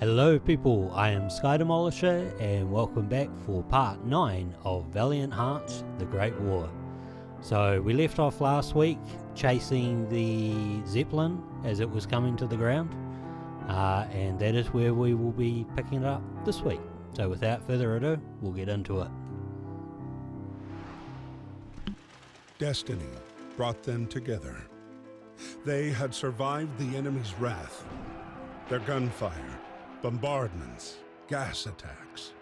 Hello people, I am Sky Demolisher and welcome back for part 9 of Valiant Hearts, The Great War. So we left off last week chasing the Zeppelin as it was coming to the ground, and that is where we will be picking it up this week. So without further ado, we'll get into it. Destiny brought them together. They had survived the enemy's wrath, their gunfire, bombardments, gas attacks.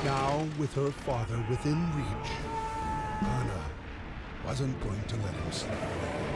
Now, with her father within reach, Anna wasn't going to let him slip away.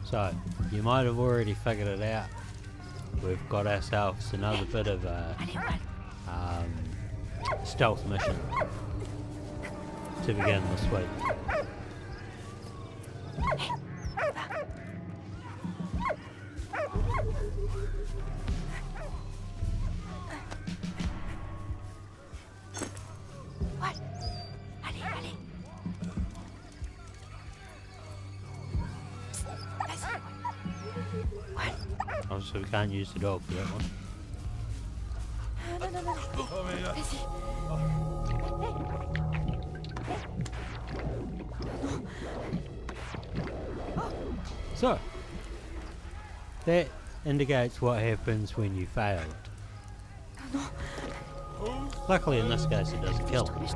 So, you might have already figured it out. We've got ourselves another bit of a stealth mission to begin this week. Obviously we can't use the dog for that one. So, that indicates what happens when you fail it. Luckily in this case it doesn't kill him.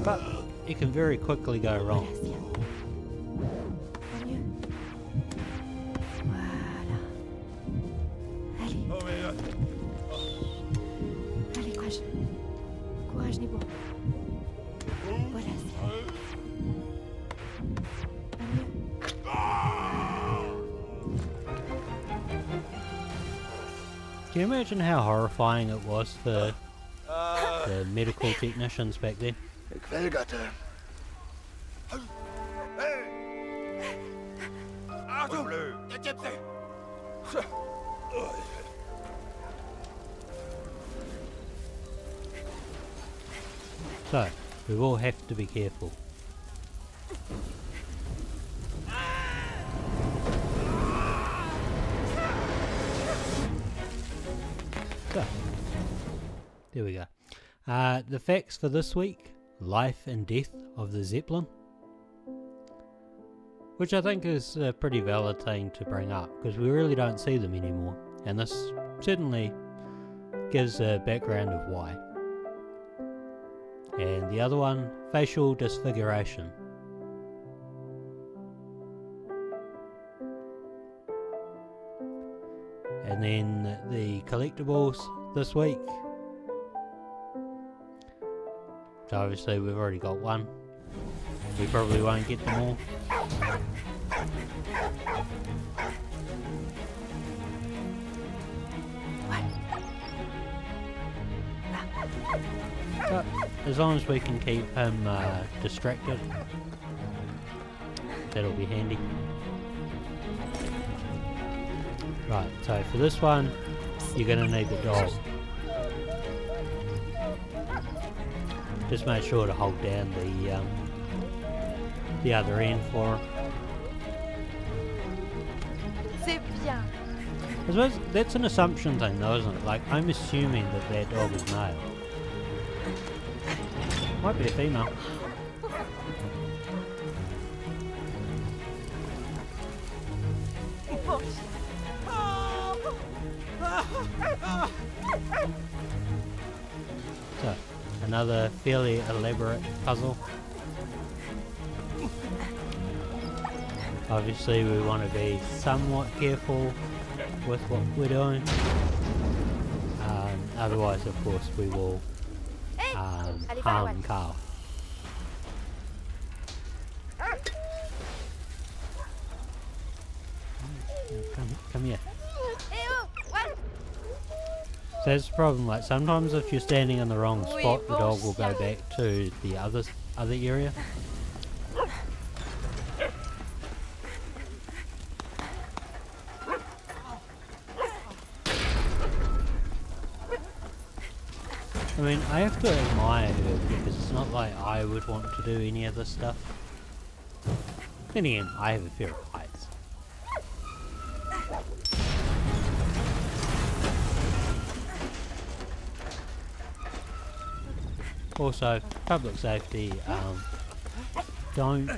But it can very quickly go wrong. Can you imagine how horrifying it was for the medical technicians back then? Ik weet het. Hey! Achtung! Jetzt jetzt! So, we will have to be careful. So, there we go. The facts for this week: life and death of the Zeppelin, which I think is a pretty valid thing to bring up because we really don't see them anymore, and this certainly gives a background of why. And the other one, facial disfiguration. And then the collectibles this week. So obviously we've already got one. We probably won't get them all. But as long as we can keep him distracted, that'll be handy. Right, so for this one, you're going to need the dog. Just make sure to hold down the other end for him. C'est bien. I suppose that's an assumption thing though, isn't it? Like, I'm assuming that that dog is male. Might be a female. So, another fairly elaborate puzzle. Obviously we want to be somewhat careful with what we're doing. otherwise, of course, we will harm Carl. Come here. So that's the problem, like sometimes if you're standing in the wrong spot, the dog will go back to the other area. I mean, I have to admire her because it's not like I would want to do any of this stuff. Then again, I have a fear of heights. Also, public safety, don't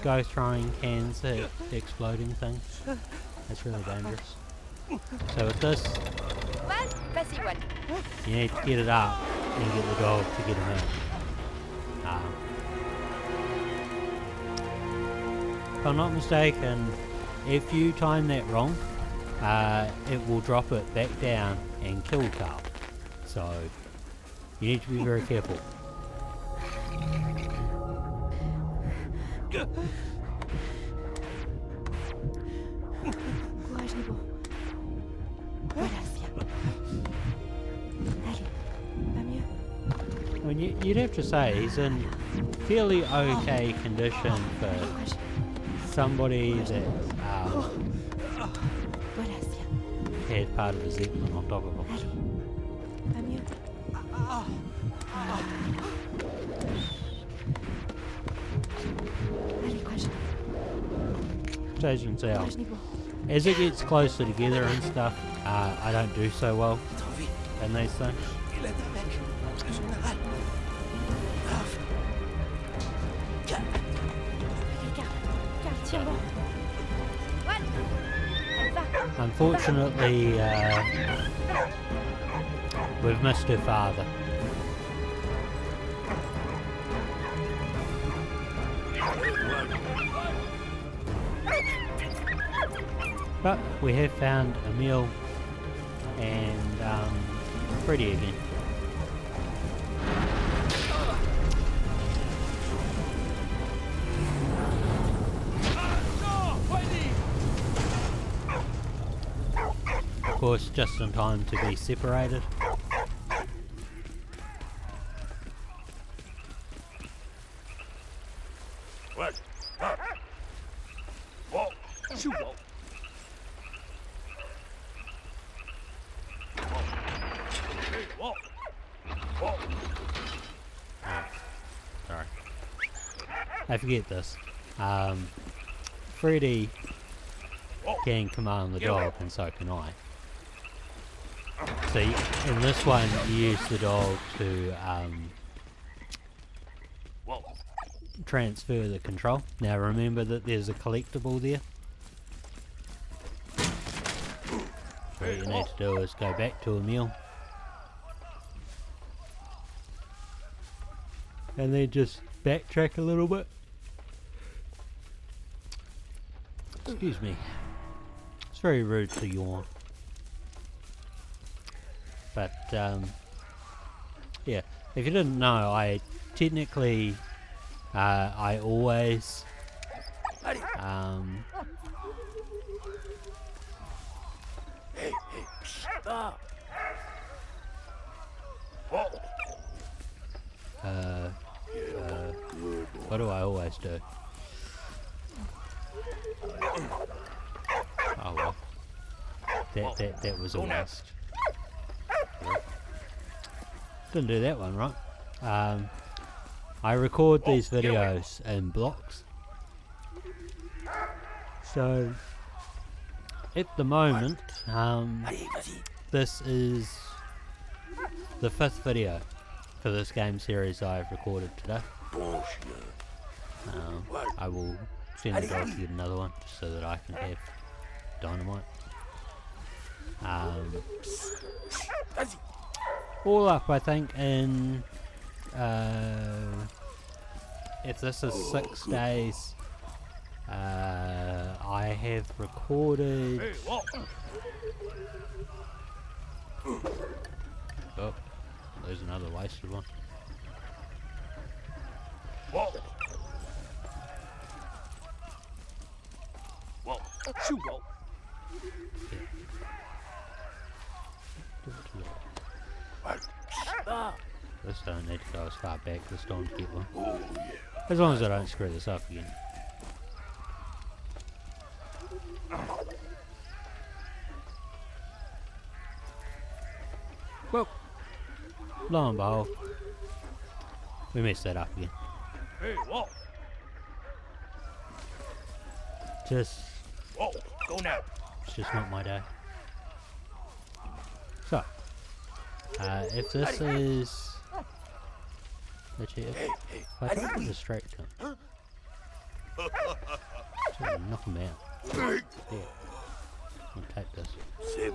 go throwing cans at exploding things. That's really dangerous. So with this, you need to get it up and get the dog to get him out. If I'm not mistaken, if you time that wrong, it will drop it back down and kill Carl. So you need to be very careful. I mean, you'd have to say he's in fairly okay condition for somebody that had part of his Zeppelin on top of him. So as you can tell, as it gets closer together and stuff, I don't do so well in these things. Unfortunately, we've missed her father. But we have found Emil and Freddy again. Of course, just in time to be separated. Sorry. I forget this. Freddy can command the dog, and so can I. So in this one, you use the dog to transfer the control. Now remember that there's a collectible there. So what you need to do is go back to Emil. And then just backtrack a little bit. Excuse me. It's very rude to yawn. But, yeah, if you didn't know, I technically, I always, what do I always do? Oh well, that was a waste. Didn't do that one right. I record these videos in blocks, so at the moment this is the 5th video for this game series I've recorded today. I will send the dog to get another one just so that I can have dynamite. All up, I think, in if this is 6 days, I have recorded. Oh, There's another wasted one. Whoa. Whoa. Shoot, whoa. Give it to the- This don't need to go as far back this time to get one. Oh, yeah. As long as I don't screw this up again. Well, lo and behold, we messed that up again. Hey, whoa. Just, Whoa. Go now. it's just not my day. So, if this is legit, if I try to distract him, so knock him out. Yeah, I'll take this. Save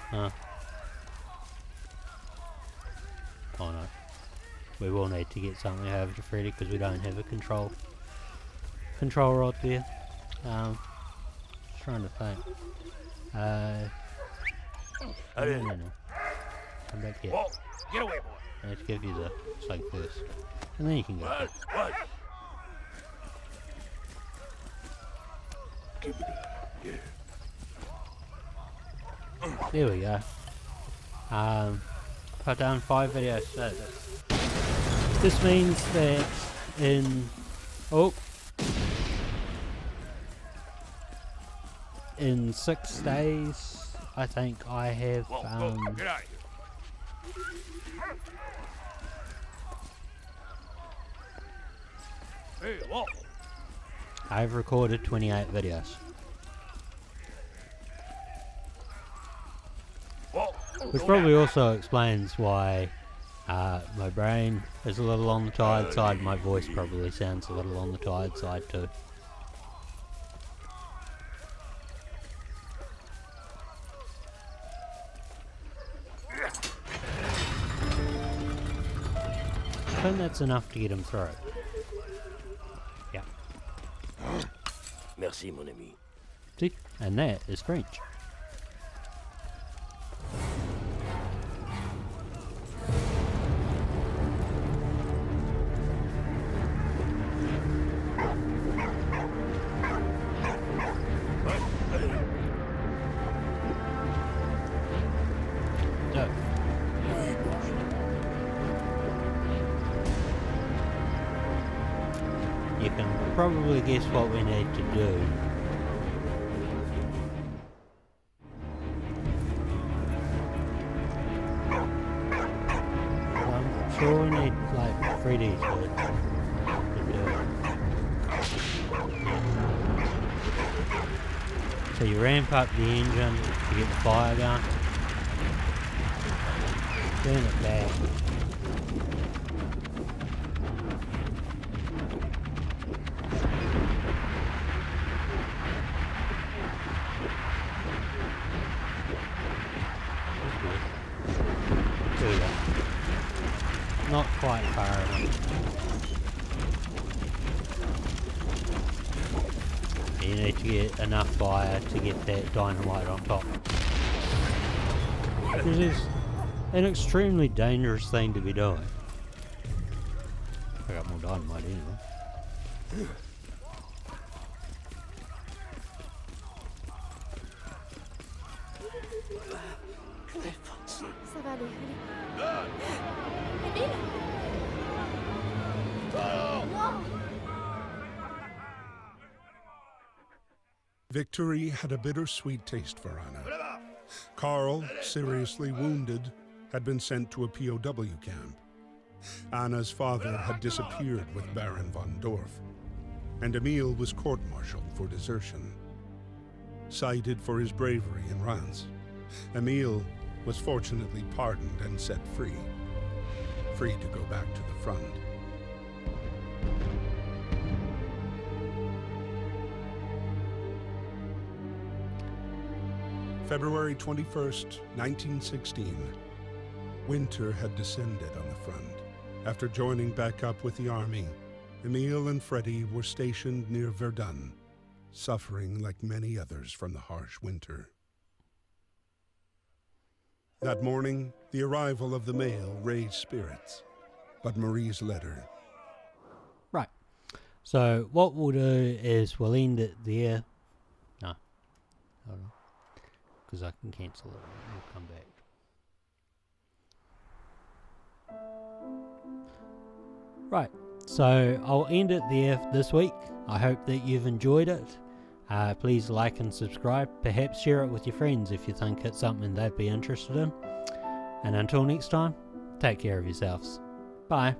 Huh? Oh no. We will need to get something over to Freddy because we don't have a control rod there. Just trying to think. No. Come back here. Whoa. Get away, boy. I need to give you the thing first. And then you can go. What? Give me that. Yeah. There we go. I've done 5 videos. So this means that in 6 days, I think I have Whoa, get out of here. Hey, whoa. I've recorded 28 videos. Whoa. Which probably also explains why my brain is a little on the tired side. My voice probably sounds a little on the tired side too. I think that's enough to get him through. Yeah. Merci, mon ami. See? And that is French. So, you can probably guess what we need to do. I'm sure we need like 3D to do it. So you ramp up the engine to get the fire going. Turn it back. There we go. Not quite far enough. You need to get enough fire to get that dynamite on top. Which is an extremely dangerous thing to be doing. I got more dynamite anyway. Ça va aller, allez. Emile. Non. Victory had a bittersweet taste for Anna. Carl, seriously wounded, had been sent to a POW camp. Anna's father had disappeared with Baron von Dorf, and Emil was court-martialed for desertion. Cited for his bravery in Reims, Emil was fortunately pardoned and set free to go back to the front. February 21st, 1916. Winter had descended on the front. After joining back up with the army, Emil and Freddy were stationed near Verdun, suffering like many others from the harsh winter. That morning, the arrival of the mail raised spirits, but Marie's letter. Right. So what we'll do is we'll end it there. No. Hold on. Because I can cancel it. We'll come back. Right. So I'll end it there this week. I hope that you've enjoyed it. Please like and subscribe. Perhaps share it with your friends if you think it's something they'd be interested in. And until next time, take care of yourselves. Bye.